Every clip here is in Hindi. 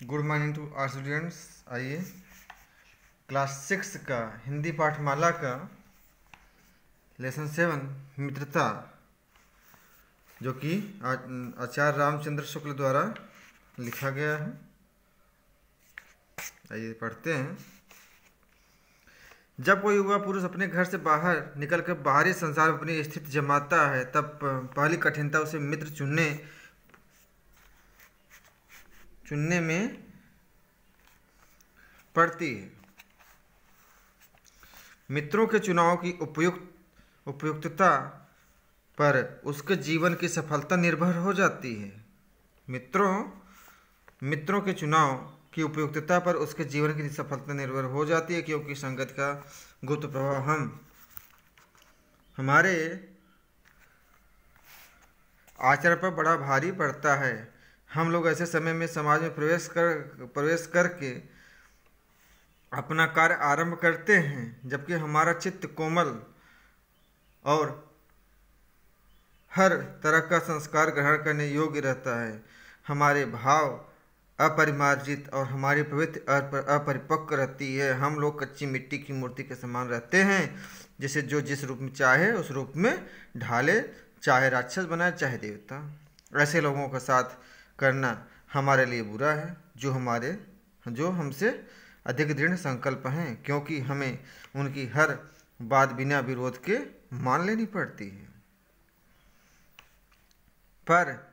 Good morning to our students. आइए क्लास 6 का हिंदी पाठमाला का लेसन 7 मित्रता, जो कि आचार्य रामचंद्र शुक्ल द्वारा लिखा गया है। आइए पढ़ते हैं। जब कोई युवा पुरुष अपने घर से बाहर निकलकर बाहरी संसार में अपनी स्थिति जमाता है, तब पहली कठिनता उसे मित्र चुनने में पड़ती है। मित्रों के चुनाव की उपयुक्तता पर उसके जीवन की सफलता निर्भर हो जाती है। मित्रों के चुनाव की उपयुक्तता पर उसके जीवन की सफलता निर्भर हो जाती है, क्योंकि संगत का गुप्त प्रभाव हमारे आचरण पर बड़ा भारी पड़ता है। हम लोग ऐसे समय में समाज में प्रवेश करके अपना कार्य आरंभ करते हैं, जबकि हमारा चित्त कोमल और हर तरह का संस्कार ग्रहण करने योग्य रहता है। हमारे भाव अपरिमार्जित और हमारी प्रवृत्ति अपरिपक्व रहती है। हम लोग कच्ची मिट्टी की मूर्ति के समान रहते हैं, जिसे जो जिस रूप में चाहे उस रूप में ढाले, चाहे राक्षस बनाए चाहे देवता। ऐसे लोगों का साथ करना हमारे लिए बुरा है, जो हमसे अधिक दृढ़ संकल्प हैं, क्योंकि हमें उनकी हर बात बिना विरोध के मान लेनी पड़ती है। पर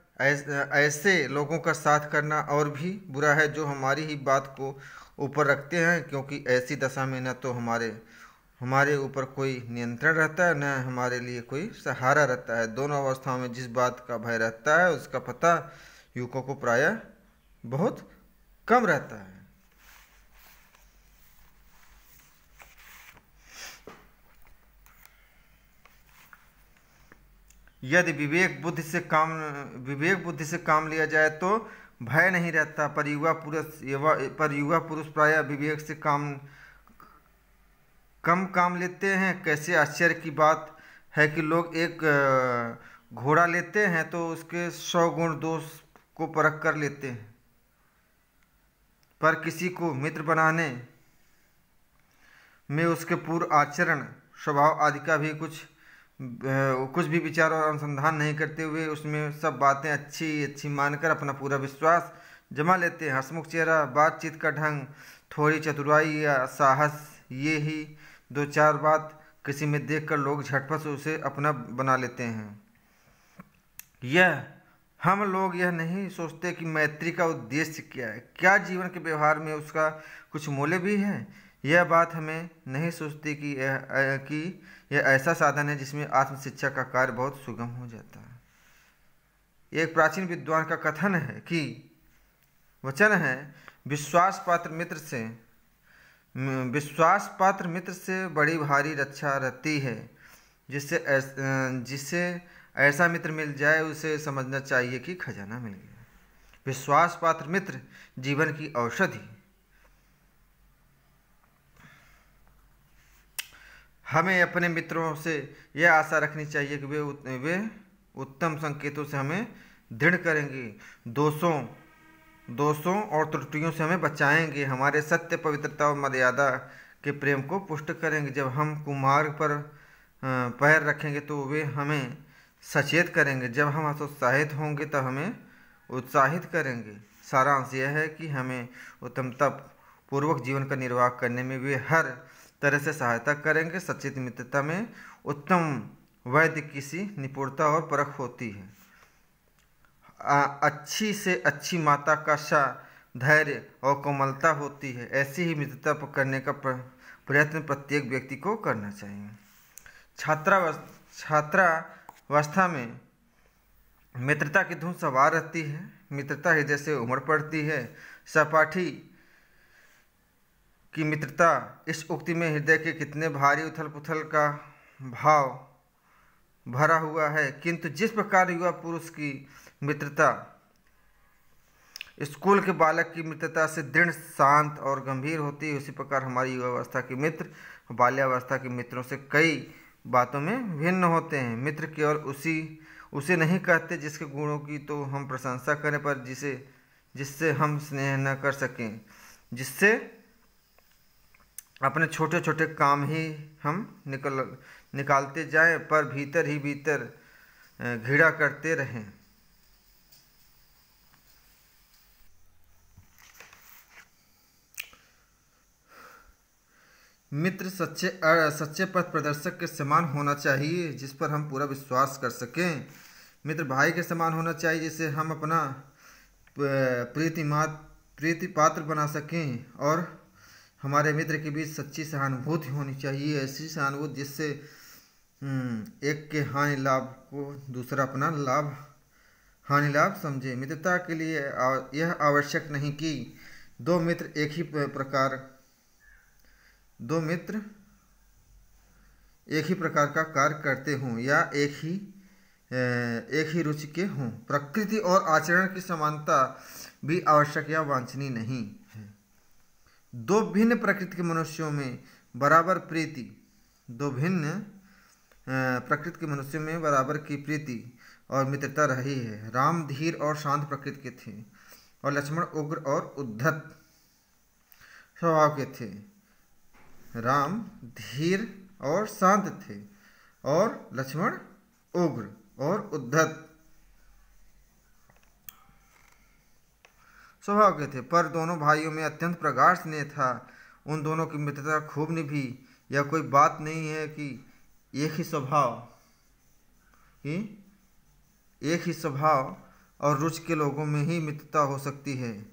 ऐसे लोगों का साथ करना और भी बुरा है, जो हमारी ही बात को ऊपर रखते हैं, क्योंकि ऐसी दशा में न तो हमारे ऊपर कोई नियंत्रण रहता है, न हमारे लिए कोई सहारा रहता है। दोनों अवस्थाओं में जिस बात का भय रहता है, उसका पता युवकों को प्रायः बहुत कम रहता है। यदि विवेक बुद्धि से काम लिया जाए तो भय नहीं रहता, पर युवा पुरुष प्रायः विवेक से कम काम लेते हैं। कैसे आश्चर्य की बात है कि लोग एक घोड़ा लेते हैं तो उसके 100 गुण दोष को परख कर लेते हैं, पर किसी को मित्र बनाने में उसके पूर्व आचरण, स्वभाव आदि का भी कुछ भी विचार और अनुसंधान नहीं करते हुए उसमें सब बातें अच्छी मानकर अपना पूरा विश्वास जमा लेते हैं। हंसमुख चेहरा, बातचीत का ढंग, थोड़ी चतुराई या साहस, ये ही 2-4 बात किसी में देखकर लोग झटपट से उसे अपना बना लेते हैं। हम लोग यह नहीं सोचते कि मैत्री का उद्देश्य क्या है, क्या जीवन के व्यवहार में उसका कुछ मूल्य भी है। यह बात हमें नहीं सोचती कि यह ऐसा साधन है जिसमें आत्मशिक्षा का कार्य बहुत सुगम हो जाता है। एक प्राचीन विद्वान का वचन है, विश्वास पात्र मित्र से बड़ी भारी रक्षा रहती है। जिससे ऐसा मित्र मिल जाए, उसे समझना चाहिए कि खजाना मिल गया। विश्वास पात्र मित्र जीवन की औषधि। हमें अपने मित्रों से यह आशा रखनी चाहिए कि वे उत्तम संकेतों से हमें दृढ़ करेंगे, दोषों और त्रुटियों से हमें बचाएंगे, हमारे सत्य, पवित्रता और मर्यादा के प्रेम को पुष्ट करेंगे। जब हम कुमार्ग पर पैर रखेंगे तो वे हमें सचेत करेंगे, जब हम हतोत्साहित होंगे तब हमें उत्साहित करेंगे। सारांश यह है कि हमें उत्तमता पूर्वक जीवन का निर्वाह करने में वे हर तरह से सहायता करेंगे। सचेत मित्रता में उत्तम वैद्य किसी निपुणता और परख होती है। अच्छी से अच्छी माता का धैर्य और कोमलता होती है। ऐसी ही मित्रता करने का प्रयत्न प्रत्येक व्यक्ति को करना चाहिए। छात्रावस्था में मित्रता की धुन सवार रहती है। मित्रता हृदय से उमड़ पड़ती है। सहपाठी की मित्रता, इस उक्ति में हृदय के कितने भारी उथल पुथल का भाव भरा हुआ है। किंतु जिस प्रकार युवा पुरुष की मित्रता स्कूल के बालक की मित्रता से दृढ़, शांत और गंभीर होती है, उसी प्रकार हमारी युवावस्था के मित्र बाल्यावस्था के मित्रों से कई बातों में भिन्न होते हैं। मित्र केवल उसे नहीं कहते जिसके गुणों की तो हम प्रशंसा करें, पर जिससे हम स्नेह न कर सकें, जिससे अपने छोटे छोटे काम ही हम निकालते जाएं पर भीतर ही भीतर घृणा करते रहें। मित्र सच्चे पथ प्रदर्शक के समान होना चाहिए, जिस पर हम पूरा विश्वास कर सकें। मित्र भाई के समान होना चाहिए, जिसे हम अपना प्रीति पात्र बना सकें। और हमारे मित्र के बीच सच्ची सहानुभूति होनी चाहिए, ऐसी सहानुभूति जिससे एक के हानि लाभ को दूसरा अपना हानि लाभ समझे। मित्रता के लिए यह आवश्यक नहीं कि दो मित्र एक ही प्रकार का कार्य करते हों या एक ही रुचि के हों। प्रकृति और आचरण की समानता भी आवश्यक या वांछनीय नहीं है। दो भिन्न प्रकृति के मनुष्यों में बराबर की प्रीति और मित्रता रही है। राम धीर और शांत प्रकृति के थे और लक्ष्मण उग्र और उद्धत स्वभाव के थे। राम धीर और शांत थे और लक्ष्मण उग्र और उद्धत स्वभाव के थे, पर दोनों भाइयों में अत्यंत प्रगाढ़ स्नेह था। उन दोनों की मित्रता खूब निभी। यह कोई बात नहीं है कि एक ही स्वभाव और रुचि के लोगों में ही मित्रता हो सकती है।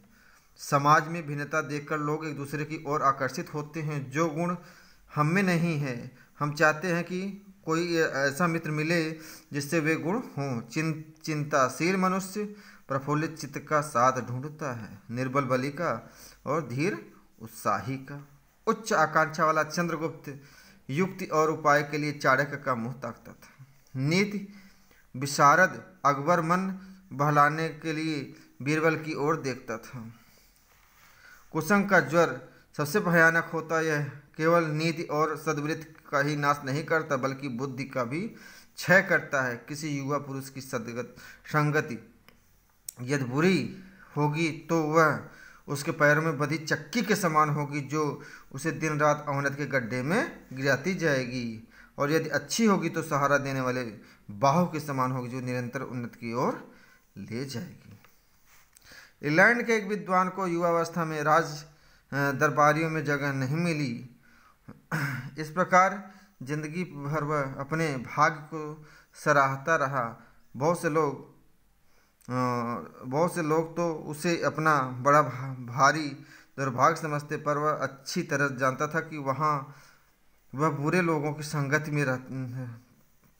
समाज में भिन्नता देखकर लोग एक दूसरे की ओर आकर्षित होते हैं, जो गुण हम में नहीं है। हम चाहते हैं कि कोई ऐसा मित्र मिले जिससे वे गुण हों। चिंताशील मनुष्य प्रफुल्लित चित्त का साथ ढूंढता है, निर्बल बलि का और धीर उत्साही का। उच्च आकांक्षा वाला चंद्रगुप्त युक्ति और उपाय के लिए चाणक्य का मुंह ताकता था। नीति विशारद अकबर मन बहलाने के लिए बीरबल की ओर देखता था। कुसंग का ज्वर सबसे भयानक होता, यह केवल नीति और सद्वृत्ति का ही नाश नहीं करता बल्कि बुद्धि का भी क्षय करता है। किसी युवा पुरुष की संगति यदि बुरी होगी तो वह उसके पैरों में बंधी चक्की के समान होगी, जो उसे दिन रात अवनति के गड्ढे में गिराती जाएगी। और यदि अच्छी होगी तो सहारा देने वाले बाहों के समान होगी, जो निरंतर उन्नति की ओर ले जाएगी। इंग्लैंड के एक विद्वान को युवावस्था में राज दरबारियों में जगह नहीं मिली। इस प्रकार जिंदगी भर वह अपने भाग्य को सराहता रहा। बहुत से लोग तो उसे अपना बड़ा भारी दुर्भाग्य समझते, पर वह अच्छी तरह जानता था कि वह बुरे लोगों की संगति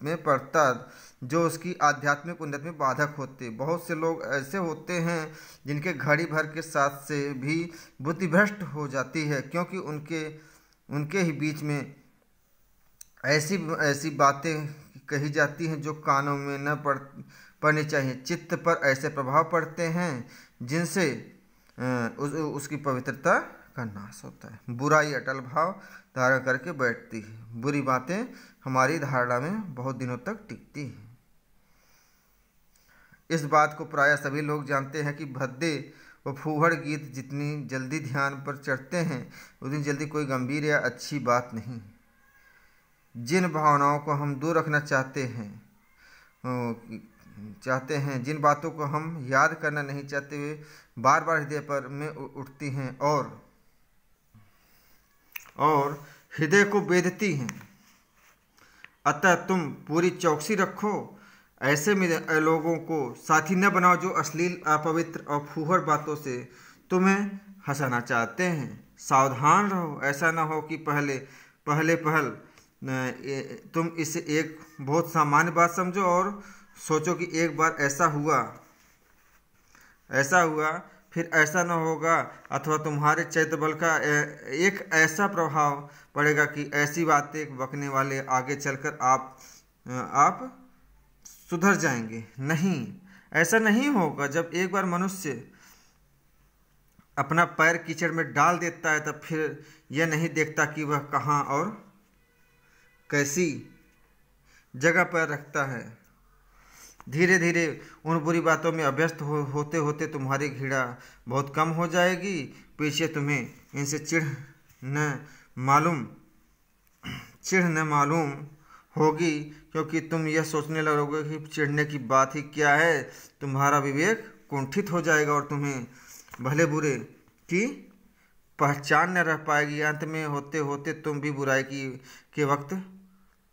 में पड़ता जो उसकी आध्यात्मिक उन्नति में बाधक होते। बहुत से लोग ऐसे होते हैं जिनके घड़ी भर के साथ से भी बुद्धि भ्रष्ट हो जाती है, क्योंकि उनके ही बीच में ऐसी बातें कही जाती हैं जो कानों में न पड़नी चाहिए। चित्त पर ऐसे प्रभाव पड़ते हैं जिनसे उसकी पवित्रता का नाश होता है। बुराई अटल भाव धारण करके बैठती है। बुरी बातें हमारी धारणा में बहुत दिनों तक टिकती हैं। इस बात को प्रायः सभी लोग जानते हैं कि भद्दे व फूहड़ गीत जितनी जल्दी ध्यान पर चढ़ते हैं उतनी जल्दी कोई गंभीर या अच्छी बात नहीं। जिन भावनाओं को हम दूर रखना चाहते हैं, जिन बातों को हम याद करना नहीं चाहते, वे बार बार हृदय पर में उठती हैं और हृदय को बेधती हैं। अतः तुम पूरी चौकसी रखो। ऐसे में लोगों को साथी न बनाओ जो अश्लील, अपवित्र और फूहड़ बातों से तुम्हें हंसाना चाहते हैं। सावधान रहो, ऐसा न हो कि पहल तुम इसे एक बहुत सामान्य बात समझो और सोचो कि एक बार ऐसा हुआ फिर ऐसा न होगा, अथवा तुम्हारे चैत्य बल का एक ऐसा प्रभाव पड़ेगा कि ऐसी बातें बकने वाले आगे चलकर आप सुधर जाएंगे। नहीं, ऐसा नहीं होगा। जब एक बार मनुष्य अपना पैर कीचड़ में डाल देता है तब फिर यह नहीं देखता कि वह कहाँ और कैसी जगह पर रखता है। धीरे धीरे उन बुरी बातों में अभ्यस्त होते होते तुम्हारी घृणा बहुत कम हो जाएगी। पीछे तुम्हें इनसे चिढ़ न मालूम होगी, क्योंकि तुम यह सोचने लगोगे कि चिढ़ने की बात ही क्या है। तुम्हारा विवेक कुंठित हो जाएगा और तुम्हें भले बुरे की पहचान न रह पाएगी। अंत में होते होते तुम भी बुराई के वक्त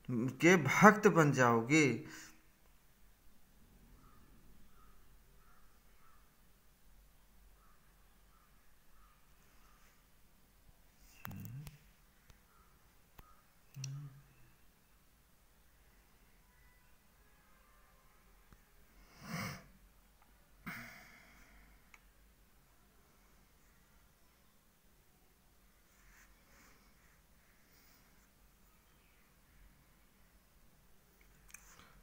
के भक्त बन जाओगे।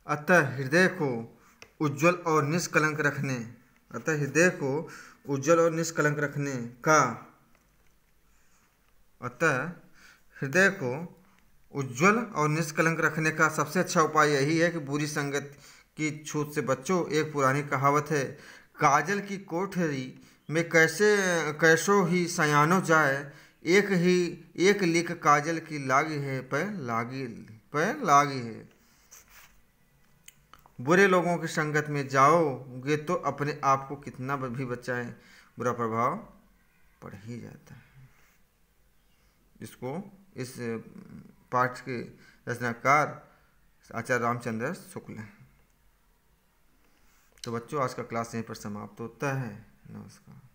अतः हृदय को उज्ज्वल और निष्कलंक रखने का हृदय को उज्ज्वल और निष्कलंक रखने का सबसे अच्छा उपाय यही है कि बुरी संगत की छूत से बचो। एक पुरानी कहावत है, काजल की कोठरी में कैसो ही सयानो जाए, एक लीक काजल की लागी है पर लागी है। बुरे लोगों की संगत में जाओगे तो अपने आप को कितना भी बचाएं, बुरा प्रभाव पड़ ही जाता है। इस पाठ के रचनाकार आचार्य रामचंद्र शुक्ल हैं। तो बच्चों, आज का क्लास यहीं पर समाप्त होता है। नमस्कार।